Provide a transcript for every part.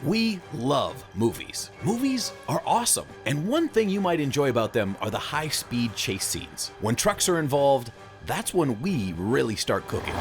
We love movies. Movies are awesome, and one thing you might enjoy about them are the high-speed chase scenes. When trucks are involved, that's when we really start cooking.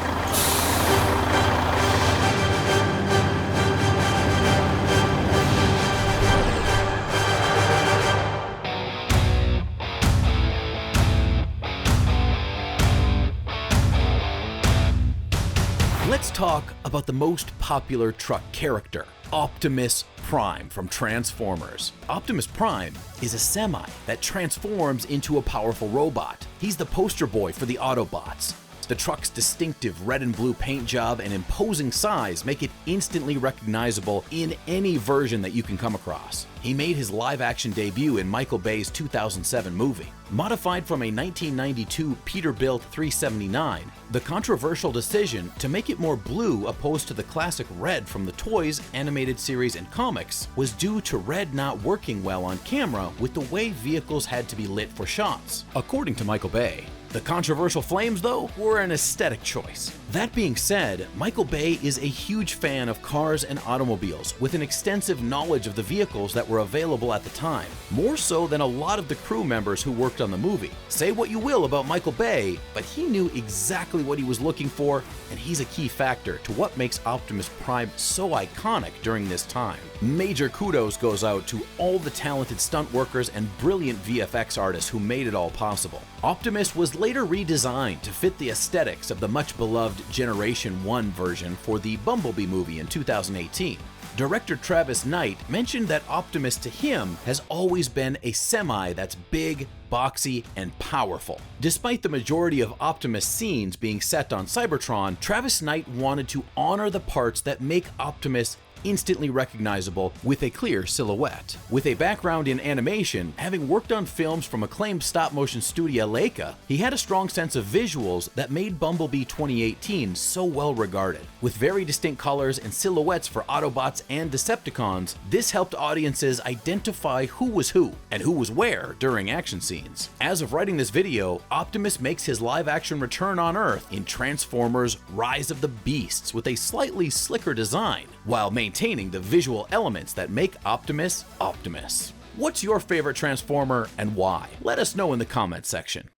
Let's talk about the most popular truck character, Optimus Prime from Transformers. Optimus Prime is a semi that transforms into a powerful robot. He's the poster boy for the Autobots. The truck's distinctive red and blue paint job and imposing size make it instantly recognizable in any version that you can come across. He made his live-action debut in Michael Bay's 2007 movie. Modified from a 1992 Peterbilt 379, the controversial decision to make it more blue opposed to the classic red from the toys, animated series, and comics was due to red not working well on camera with the way vehicles had to be lit for shots, according to Michael Bay. The controversial flames, though, were an aesthetic choice. That being said, Michael Bay is a huge fan of cars and automobiles, with an extensive knowledge of the vehicles that were available at the time, more so than a lot of the crew members who worked on the movie. Say what you will about Michael Bay, but he knew exactly what he was looking for, and he's a key factor to what makes Optimus Prime so iconic during this time. Major kudos goes out to all the talented stunt workers and brilliant VFX artists who made it all possible. Optimus was later redesigned to fit the aesthetics of the much-beloved Generation 1 version for the Bumblebee movie in 2018. Director Travis Knight mentioned that Optimus to him has always been a semi that's big, boxy, and powerful. Despite the majority of Optimus scenes being set on Cybertron, Travis Knight wanted to honor the parts that make Optimus instantly recognizable with a clear silhouette. With a background in animation, having worked on films from acclaimed stop-motion studio Leica, he had a strong sense of visuals that made Bumblebee 2018 so well regarded. With very distinct colors and silhouettes for Autobots and Decepticons, this helped audiences identify who was who and who was where during action scenes. As of writing this video, Optimus makes his live-action return on Earth in Transformers Rise of the Beasts with a slightly slicker design, while maintaining the visual elements that make Optimus, Optimus. What's your favorite Transformer and why? Let us know in the comments section.